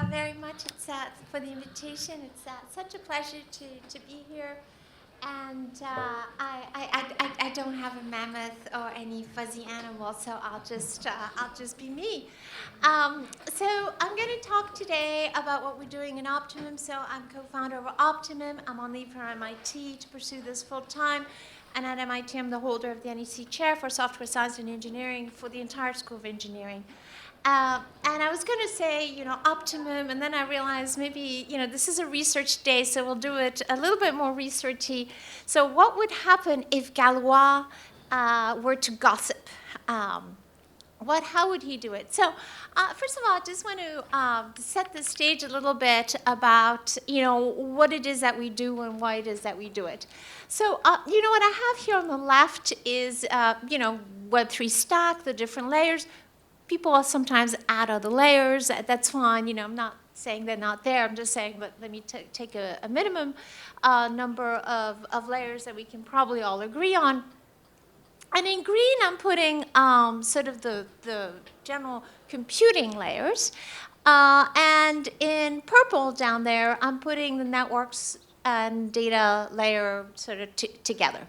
very much for the invitation. It's such a pleasure to be here. And I don't have a mammoth or any fuzzy animal, so I'll just be me. So I'm going to talk today about what we're doing in Optimum. So I'm co-founder of Optimum. I'm on leave from MIT to pursue this full time. And at MIT, I'm the holder of the NEC Chair for Software Science and Engineering for the entire School of Engineering. And I was going to say, Optimum, and then I realized maybe, this is a research day, so we'll do it a little bit more researchy. So what would happen if Galois were to gossip? How would he do it? So first of all, I just want to set the stage a little bit about, what it is that we do and why it is that we do it. So, what I have here on the left is, Web3 stack, the different layers. People sometimes add other layers. That's fine. I'm not saying they're not there. I'm just saying, let me take a minimum number of layers that we can probably all agree on. And in green, I'm putting sort of the general computing layers. And in purple down there, I'm putting the networks and data layer sort of together.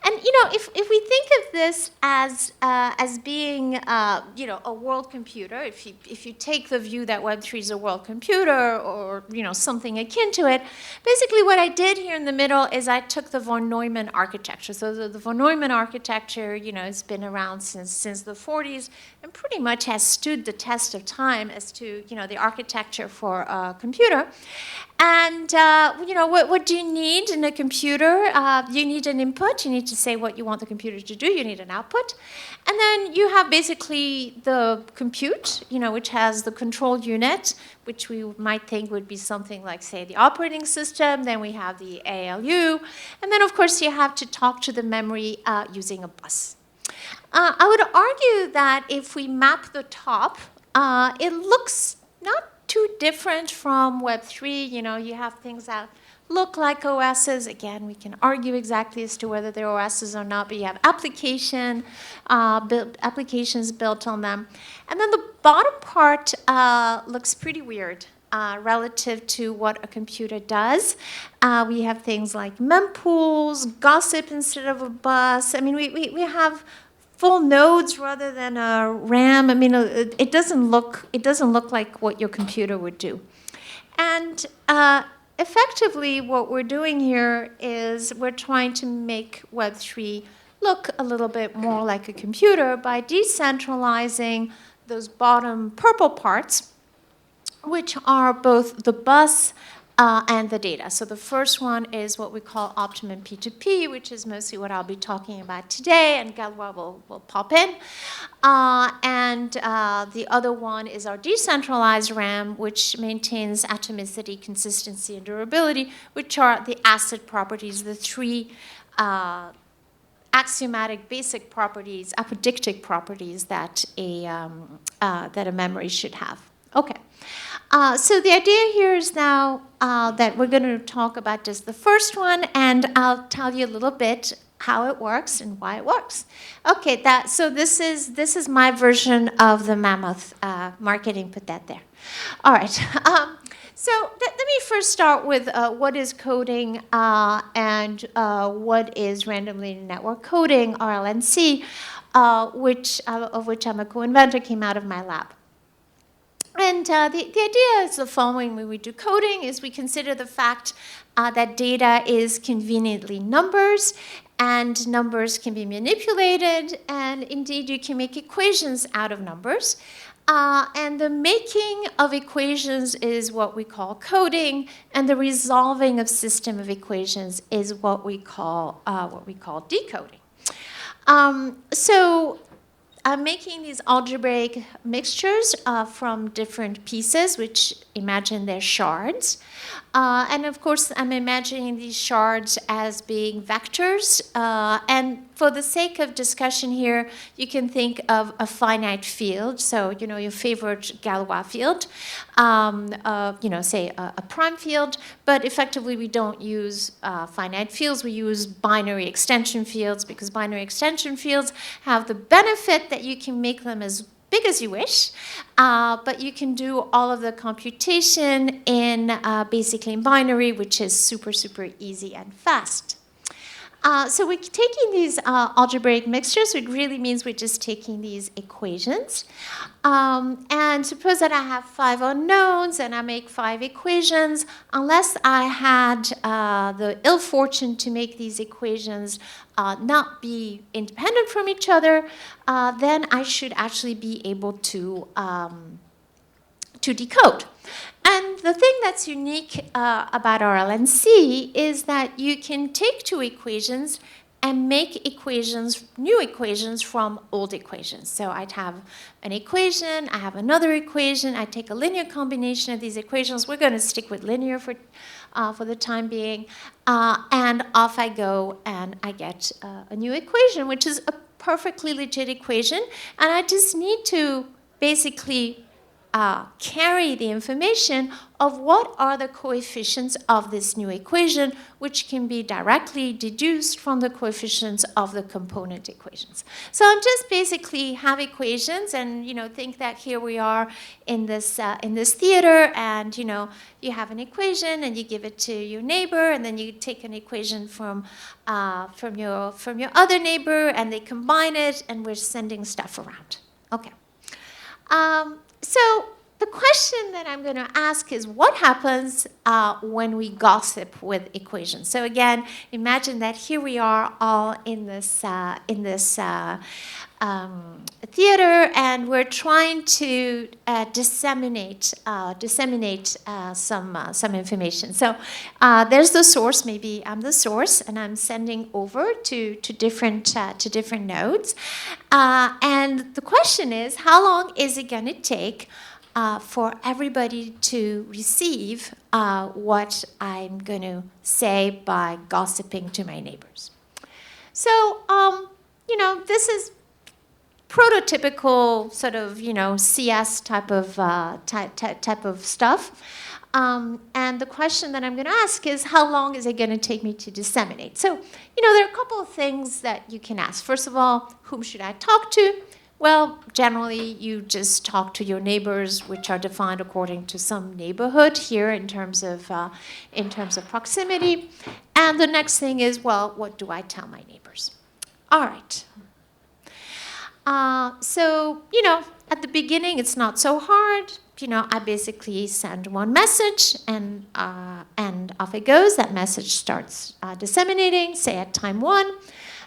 And if we think of this as being a world computer, if you take the view that Web3 is a world computer or something akin to it, basically what I did here in the middle is I took the von Neumann architecture. So the von Neumann architecture, has been around since the 40s and pretty much has stood the test of time as to the architecture for a computer. And what do you need in a computer? You need an input. You need to say what you want the computer to do. You need an output. And then you have basically the compute, which has the control unit, which we might think would be something like, say, the operating system. Then we have the ALU. And then, of course, you have to talk to the memory using a bus. I would argue that if we map the top, it looks not too different from Web3. You have things that look like OSs. Again, we can argue exactly as to whether they're OSs or not, but you have applications built on them. And then the bottom part looks pretty weird relative to what a computer does. We have things like mempools, gossip instead of a bus. I mean, we have full nodes rather than a RAM. I mean, it doesn't look like what your computer would do. And effectively, what we're doing here is we're trying to make Web3 look a little bit more like a computer by decentralizing those bottom purple parts, which are both the bus and the data. So the first one is what we call Optimum P2P, which is mostly what I'll be talking about today, and Galois will pop in. And the other one is our decentralized RAM, which maintains atomicity, consistency, and durability, which are the ACID properties, the three axiomatic basic properties, apodictic properties that a memory should have. Okay. So the idea here is now that we're going to talk about just the first one, and I'll tell you a little bit how it works and why it works. Okay, so this is my version of the mammoth marketing. Put that there. All right. So let me first start with what is coding and what is randomly network coding, RLNC, of which I'm a co-inventor, came out of my lab. And the idea is the following when we do coding is we consider the fact that data is conveniently numbers, and numbers can be manipulated, and indeed you can make equations out of numbers. And the making of equations is what we call coding, and the resolving of system of equations is what we call decoding. So I'm making these algebraic mixtures from different pieces, which imagine they're shards. And of course, I'm imagining these shards as being vectors. And for the sake of discussion here, you can think of a finite field. So, your favorite Galois field, say a prime field. But effectively, we don't use finite fields. We use binary extension fields because binary extension fields have the benefit that you can make them as big as you wish, but you can do all of the computation in basically in binary, which is super, super easy and fast. So we're taking these algebraic mixtures, which really means we're just taking these equations. And suppose that I have 5 unknowns and I make 5 equations. Unless I had the ill fortune to make these equations not be independent from each other, then I should actually be able to decode. And the thing that's unique about RLNC is that you can take 2 equations and make equations, new equations from old equations. So I'd have an equation, I have another equation, I take a linear combination of these equations. We're going to stick with linear for the time being. And off I go and I get a new equation, which is a perfectly legit equation. And I just need to basically carry the information of what are the coefficients of this new equation, which can be directly deduced from the coefficients of the component equations. So I'm just basically have equations, and think that here we are in this theater, and you have an equation, and you give it to your neighbor, and then you take an equation from your other neighbor, and they combine it, and we're sending stuff around. Okay. So the question that I'm going to ask is, what happens when we gossip with equations? So again, imagine that here we are all in this theater, and we're trying to disseminate some information. So there's the source. Maybe I'm the source, and I'm sending over to different nodes. And the question is, how long is it going to take for everybody to receive what I'm going to say by gossiping to my neighbors? So, this is prototypical sort of, CS type of stuff. And the question that I'm going to ask is, how long is it going to take me to disseminate? So, there are a couple of things that you can ask. First of all, whom should I talk to? Well, generally, you just talk to your neighbors, which are defined according to some neighborhood here in terms of proximity. And the next thing is, well, what do I tell my neighbors? All right. So, at the beginning, it's not so hard. I basically send one message, and off it goes. That message starts disseminating, say at time 1.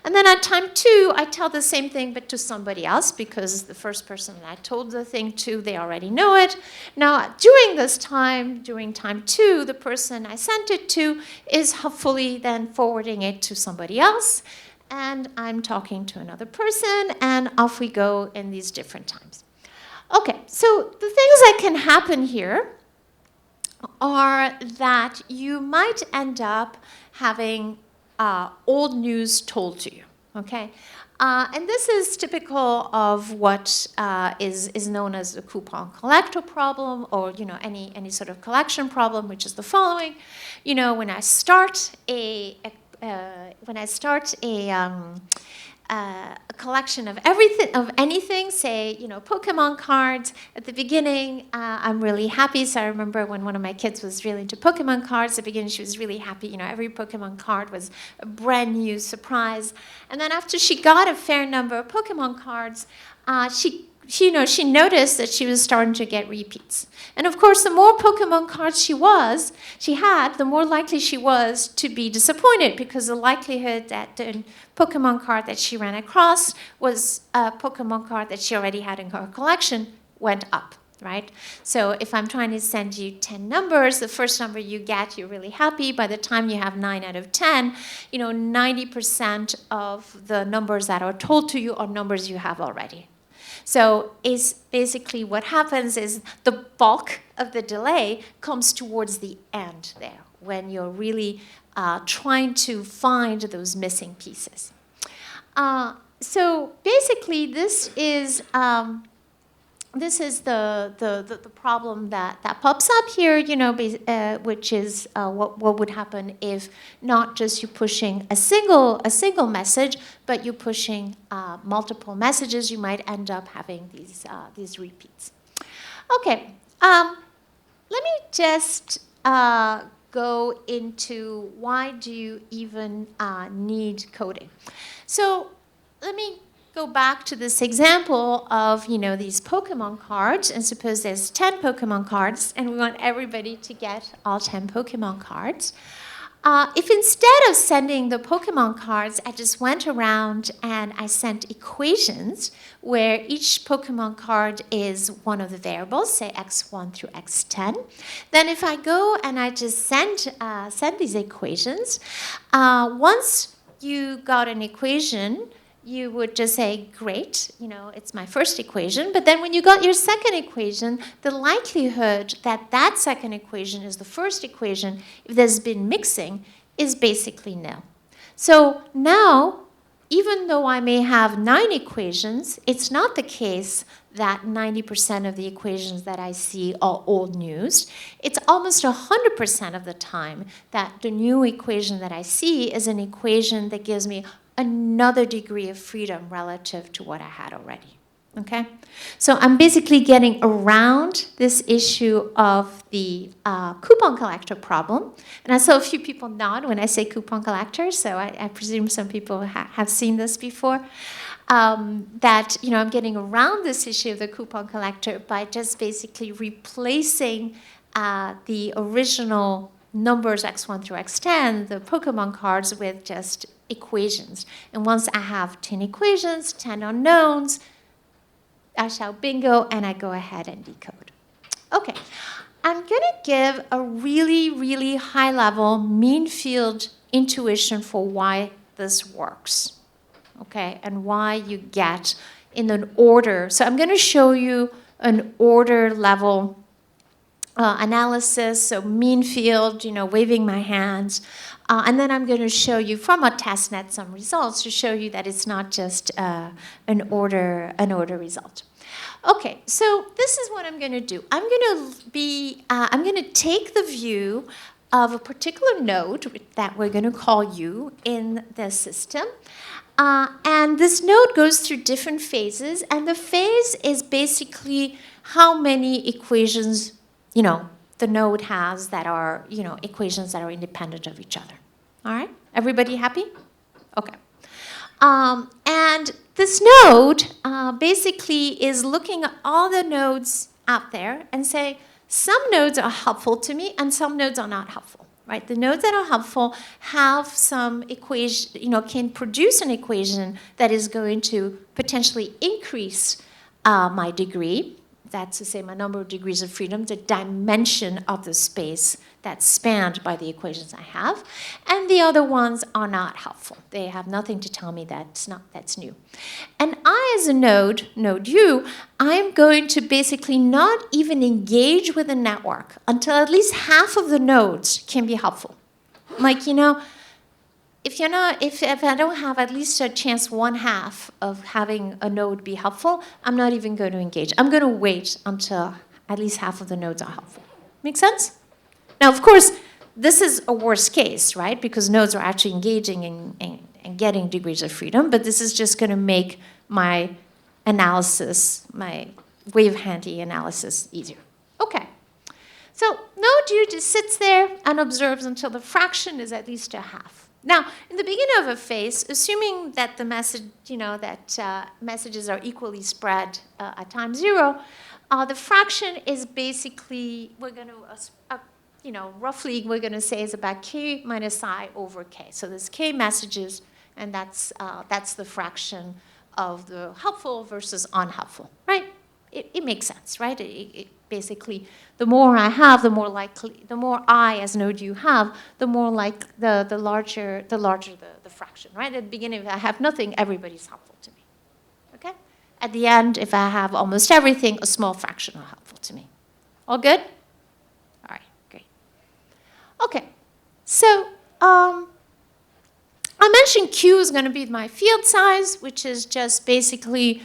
And then at time 2, I tell the same thing, but to somebody else, because the first person I told the thing to, they already know it. Now, during time 2, the person I sent it to is hopefully then forwarding it to somebody else. And I'm talking to another person, and off we go in these different times. Okay, so the things that can happen here are that you might end up having old news told to you, okay? And this is typical of what is known as the coupon collector problem, or any sort of collection problem, which is the following. When I start a collection of anything, say, Pokemon cards. At the beginning, I'm really happy. So I remember when one of my kids was really into Pokemon cards. At the beginning, she was really happy. Every Pokemon card was a brand new surprise. And then after she got a fair number of Pokemon cards, she noticed that she was starting to get repeats. And of course, the more Pokemon cards she had, the more likely she was to be disappointed, because the likelihood that the Pokemon card that she ran across was a Pokemon card that she already had in her collection went up, right? So if I'm trying to send you 10 numbers, the first number you get, you're really happy. By the time you have 9 out of 10, 90% of the numbers that are told to you are numbers you have already. So is basically what happens is the bulk of the delay comes towards the end there, when you're really trying to find those missing pieces. So basically this is this is the problem that pops up here, you know, which is what would happen if not just you pushing a single message, but you're pushing multiple messages. You might end up having these repeats. Okay, let me just go into why do you even need coding. So let me go back to this example of, you know, these Pokemon cards, and suppose there's 10 Pokemon cards, and we want everybody to get all 10 Pokemon cards. If instead of sending the Pokemon cards, I just went around and I sent equations where each Pokemon card is one of the variables, say x1 through x10, then if I go and I just send these equations, once you got an equation, you would just say, great, you know, it's my first equation. But then when you got your second equation, the likelihood that that second equation is the first equation, if there's been mixing, is basically nil. So now, even though I may have 9 equations, it's not the case that 90% of the equations that I see are old news. It's almost 100% of the time that the new equation that I see is an equation that gives me another degree of freedom relative to what I had already, okay? So I'm basically getting around this issue of the coupon collector problem. And I saw a few people nod when I say coupon collector, so I presume some people have seen this before. That, you know, I'm getting around this issue of the coupon collector by just basically replacing the original numbers x1 through x10, the Pokemon cards, with just equations. And once I have 10 equations, 10 unknowns, I shout bingo, and I go ahead and decode. Okay, I'm going to give a really, really high-level mean field intuition for why this works, okay, and why you get in an order. So I'm going to show you an order level analysis, so mean field, you know, waving my hands. And then I'm going to show you from a test net some results to show you that it's not just an order result. Okay, so this is what I'm going to do. I'm going to take the view of a particular node that we're going to call U in the system. And this node goes through different phases, and the phase is basically how many equations, you know, the node has that are, you know, equations that are independent of each other. All right? Everybody happy? Okay. And this node basically is looking at all the nodes out there and say, some nodes are helpful to me and some nodes are not helpful, right? The nodes that are helpful have some equation, you know, can produce an equation that is going to potentially increase my degree. That's to say my number of degrees of freedom, the dimension of the space that's spanned by the equations I have. And the other ones are not helpful. They have nothing to tell me that's new. And I, as a node U, I'm going to basically not even engage with the network until at least half of the nodes can be helpful. Like, you know, if I don't have at least a chance 1/2 of having a node be helpful, I'm not even going to engage. I'm going to wait until at least half of the nodes are helpful. Make sense? Now, of course, this is a worst case, right? Because nodes are actually engaging and getting degrees of freedom, but this is just going to make my analysis, my wave-handy analysis easier. Okay. So node U just sits there and observes until the fraction is at least 1/2. Now, in the beginning of a phase, assuming that the message, you know, that messages are equally spread at time 0, the fraction is basically, we're going to, you know, roughly we're going to say is about k minus I over k. So there's k messages, and that's the fraction of the helpful versus unhelpful, right? It makes sense, right? It basically, the more I have, the more likely, the more I as node U have, the more like the larger the fraction, right? At the beginning, if I have nothing, everybody's helpful to me, okay? At the end, if I have almost everything, a small fraction are helpful to me. All good? All right, great. Okay, so I mentioned Q is going to be my field size, which is just basically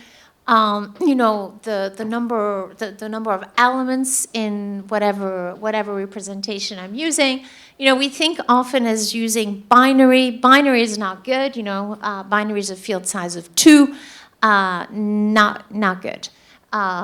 you know, the number of elements in whatever representation I'm using. You know, we think often as using binary. Binary is not good. You know, binary is a field size of 2. Not good.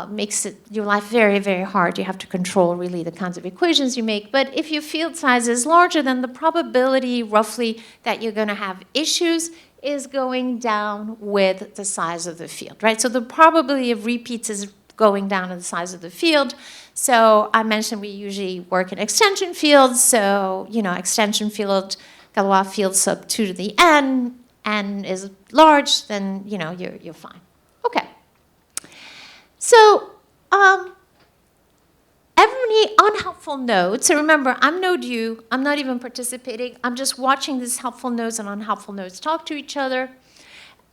Makes your life very, very hard. You have to control really the kinds of equations you make. But if your field size is larger, then the probability roughly that you're going to have issues is going down with the size of the field, right? So the probability of repeats is going down in the size of the field. So I mentioned we usually work in extension fields. So, you know, extension field, Galois field sub 2 to the n is large, then, you know, you're fine. Okay. So every unhelpful node, so remember, I'm node U, I'm not even participating, I'm just watching these helpful nodes and unhelpful nodes talk to each other.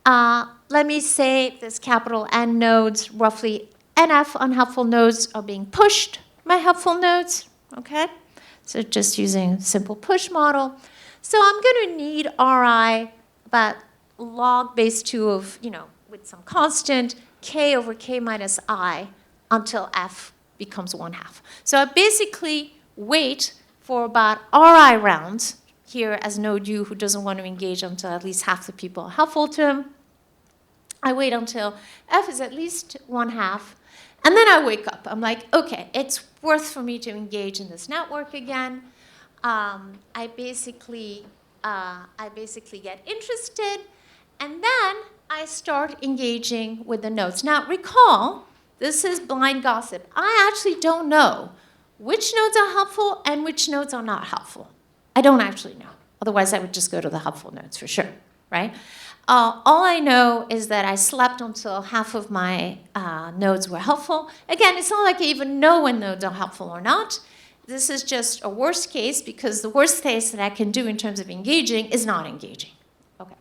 Let me say this capital N nodes, roughly NF unhelpful nodes are being pushed by helpful nodes, okay? So just using a simple push model. So I'm going to need Ri about log base 2 of, you know, with some constant, k over k minus I until f becomes 1/2. So I basically wait for about Ri rounds here as node U who doesn't want to engage until at least half the people are helpful to him. I wait until f is at least 1/2. And then I wake up. I'm like, okay, it's worth for me to engage in this network again. I basically get interested, and then I start engaging with the nodes. Now, recall, this is blind gossip. I actually don't know which nodes are helpful and which nodes are not helpful. I don't actually know. Otherwise, I would just go to the helpful nodes for sure, right? All I know is that I slept until half of my nodes were helpful. Again, it's not like I even know when nodes are helpful or not. This is just a worst case because the worst case that I can do in terms of engaging is not engaging. Okay.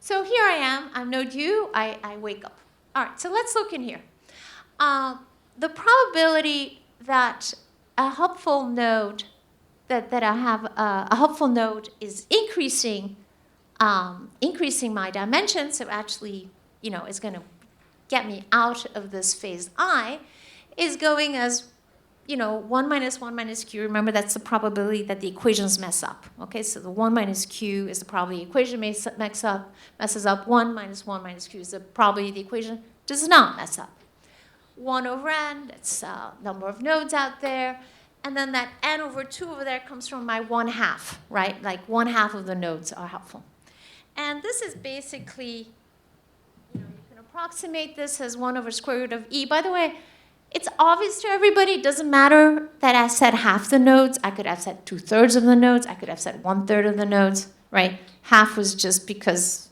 So here I am. I'm node U. I wake up. All right. So let's look in here. The probability that a helpful node that I have a helpful node is increasing my dimension, so actually, you know, is going to get me out of this phase I, is going as, you know, 1 minus 1 minus q. Remember, that's the probability that the equations mess up. Okay, so the 1 minus q is the probability the equation messes up. 1 minus q is the probability the equation does not mess up. 1 over n, that's number of nodes out there. And then that n over 2 over there comes from my 1/2, right? Like 1/2 of the nodes are helpful. And this is basically, you know, you can approximate this as 1 over square root of e. By the way, it's obvious to everybody. It doesn't matter that I said half the nodes. I could have said 2/3 of the nodes. I could have said 1/3 of the nodes, right? Half was just because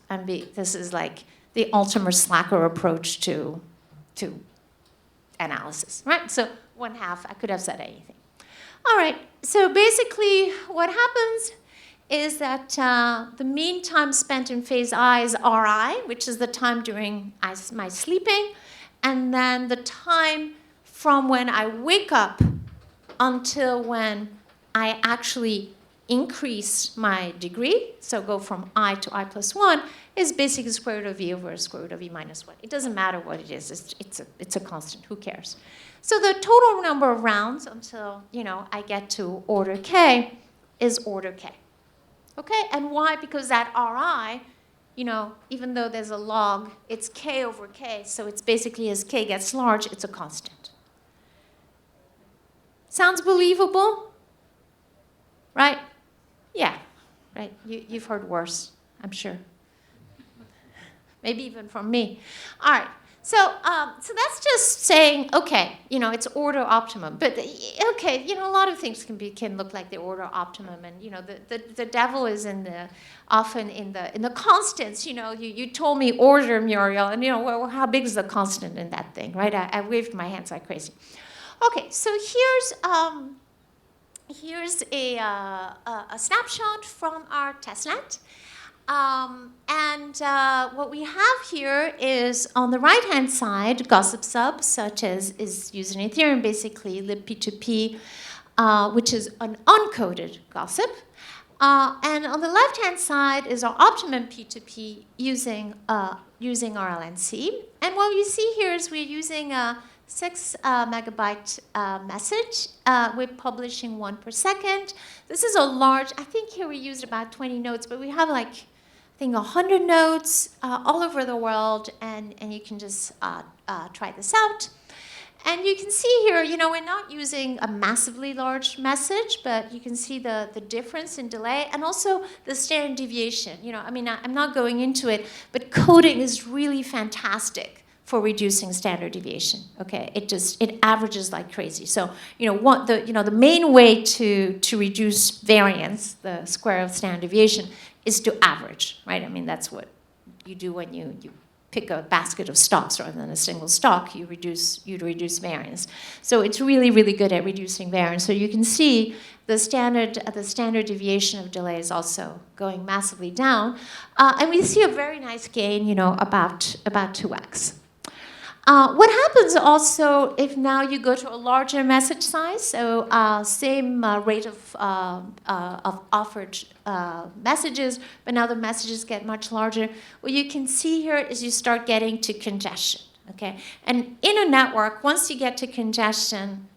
this is like the ultimate slacker approach to analysis, right? So 1/2, I could have said anything. All right, so basically what happens is that the mean time spent in phase I is Ri, which is the time during my sleeping, and then the time from when I wake up until when I actually increase my degree, so go from I to I plus 1, is basically the square root of e over square root of e minus 1. It doesn't matter what it is. It's a constant. Who cares? So the total number of rounds until, you know, I get to order k is order k. Okay, and why? Because that Ri, you know, even though there's a log, it's k over k, so it's basically as k gets large, it's a constant. Sounds believable? Right? Yeah, right. You've heard worse, I'm sure. Maybe even from me. All right. So that's just saying, okay, you know, it's order optimum. But okay, you know, a lot of things can look like the order optimum, and you know, the devil is often in the constants. You know, you told me order, Muriel, and you know, well, how big is the constant in that thing, right? I waved my hands like crazy. Okay, so here's a snapshot from our testnet. What we have here is, on the right-hand side, gossip subs, such as is used in Ethereum, basically libp2p, which is an uncoded gossip. And on the left-hand side is our Optimum P2P using RLNC. And what you see here is we're using a 6 megabyte message. We're publishing 1 per second. This is a large, I think here we used about 20 nodes, but we have like, I think 100 nodes all over the world, and you can just try this out. And you can see here, we're not using a massively large message, but you can see the difference in delay and also the standard deviation. I'm not going into it, but coding is really fantastic for reducing standard deviation. Okay, it averages like crazy. So the main way to reduce variance, the square of standard deviation, is to average, right? That's what you do when you pick a basket of stocks rather than a single stock. You reduce variance. So it's really, really good at reducing variance. So you can see the standard deviation of delay is also going massively down, and we see a very nice gain, about 2x. What happens also if now you go to a larger message size, so same rate of offered messages, but now the messages get much larger. What you can see here is you start getting to congestion, okay? And in a network, once you get to congestion,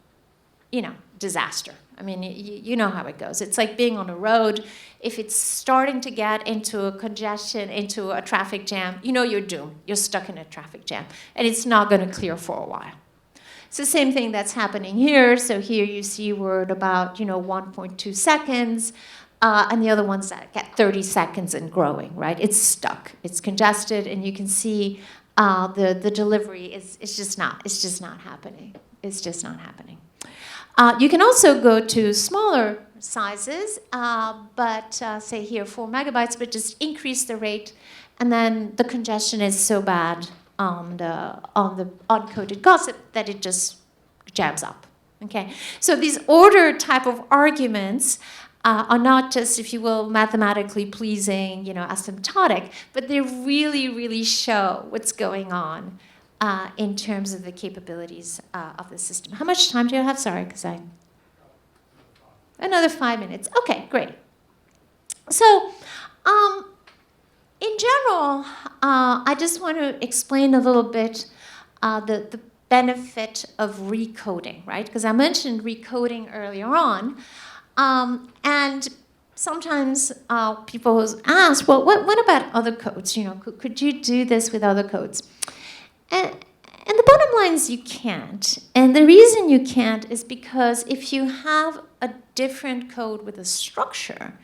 disaster. You know how it goes. It's like being on a road. If it's starting to get into a congestion, into a traffic jam, you're doomed. You're stuck in a traffic jam, and it's not going to clear for a while. It's the same thing that's happening here. So here you see we're at about 1.2 seconds, and the other ones that get 30 seconds and growing, right? It's stuck. It's congested, and you can see the delivery is just not happening. It's just not happening. You can also go to smaller sizes, but say here 4 megabytes, but just increase the rate, and then the congestion is so bad on the uncoded gossip that it just jams up. Okay, so these order type of arguments are not just, if you will, mathematically pleasing, asymptotic, but they really, really show what's going on in terms of the capabilities of the system. How much time do you have? Sorry, because another 5 minutes. Okay, great. So, in general, I just want to explain a little bit the benefit of recoding, right? Because I mentioned recoding earlier on, and sometimes people ask, well, what about other codes? Could you do this with other codes? And the bottom line is you can't. And the reason you can't is because if you have a different code with a structure,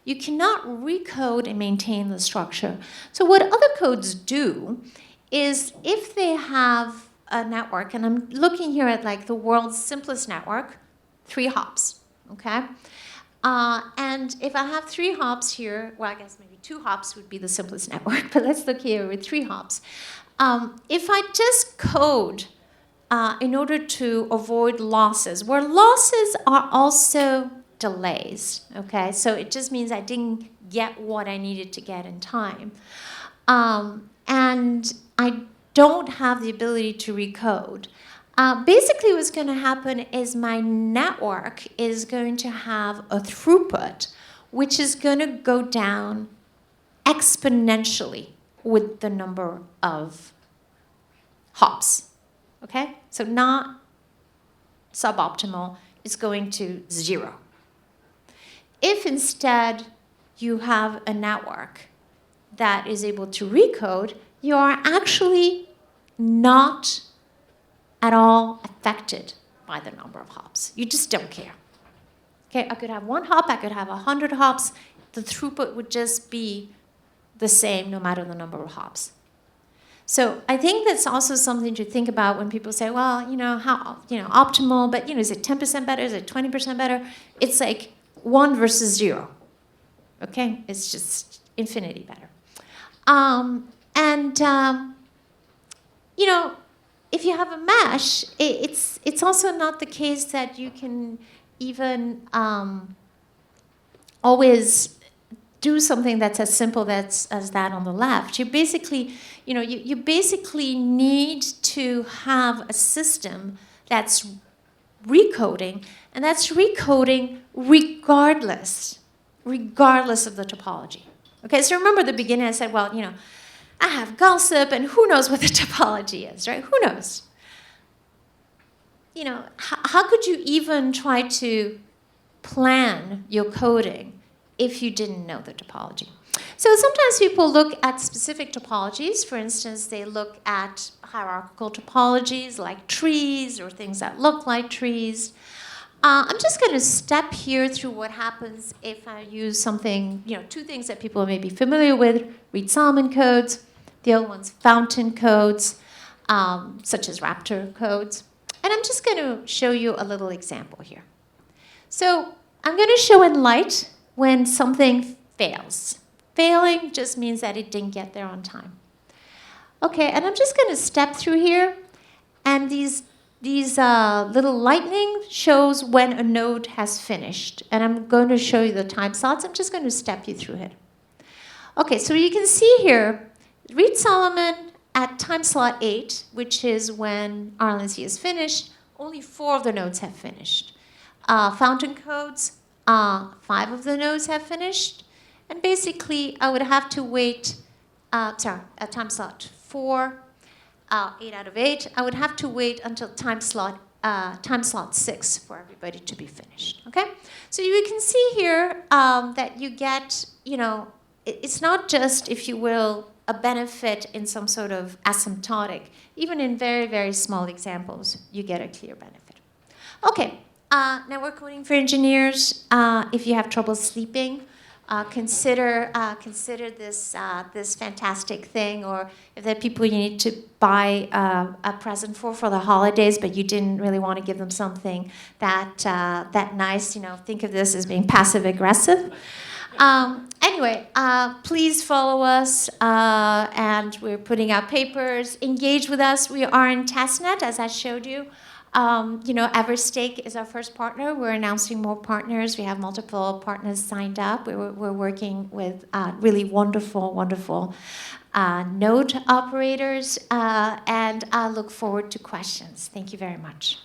you cannot recode and maintain the structure. So what other codes do is if they have a network, and I'm looking here at like the world's simplest network, 3 hops, okay? And if I have 3 hops here, well, I guess maybe 2 hops would be the simplest network, but let's look here with 3 hops. If I just code in order to avoid losses, where losses are also delays, okay? So it just means I didn't get what I needed to get in time. And I don't have the ability to recode. Basically what's going to happen is my network is going to have a throughput which is going to go down exponentially with the number of hops, okay? So not suboptimal, it's going to 0. If instead you have a network that is able to recode, you are actually not at all affected by the number of hops. You just don't care. Okay, I could have 1 hop, I could have 100 hops, the throughput would just be the same no matter the number of hops. So I think that's also something to think about when people say, well, how, optimal, but, is it 10% better, is it 20% better? It's like 1 versus 0, okay? It's just infinity better. If you have a mesh, it's also not the case that you can even always do something that's as simple as that on the left. You basically, you basically need to have a system that's recoding, and that's recoding regardless regardless of the topology. Okay, so remember at the beginning I said, well, I have gossip, and who knows what the topology is, right? Who knows? How could you even try to plan your coding if you didn't know the topology? So sometimes people look at specific topologies. For instance, they look at hierarchical topologies like trees or things that look like trees. I'm just going to step here through what happens if I use something, two things that people may be familiar with, Reed-Solomon codes. The other one's fountain codes, such as Raptor codes. And I'm just going to show you a little example here. So I'm going to show in light when something fails. Failing just means that it didn't get there on time. Okay, and I'm just going to step through here, and these little lightning shows when a node has finished. And I'm going to show you the time slots. I'm just going to step you through it. Okay, so you can see here, Reed-Solomon at time slot 8, which is when RLNC is finished, only 4 of the nodes have finished. Fountain codes, 5 of the nodes have finished. And basically, I would have to wait, at time slot 4, 8 out of 8, I would have to wait until time slot 6 for everybody to be finished, okay? So you can see here that you get, it's not just, if you will, a benefit in some sort of asymptotic. Even in very, very small examples, you get a clear benefit. Okay, network coding for engineers. If you have trouble sleeping, consider this fantastic thing, or if there are people you need to buy a present for the holidays, but you didn't really want to give them something that nice. Think of this as being passive aggressive. Anyway, please follow us, and we're putting out papers. Engage with us. We are in testnet, as I showed you. Everstake is our first partner. We're announcing more partners. We have multiple partners signed up. We're working with really wonderful, wonderful node operators, and I look forward to questions. Thank you very much.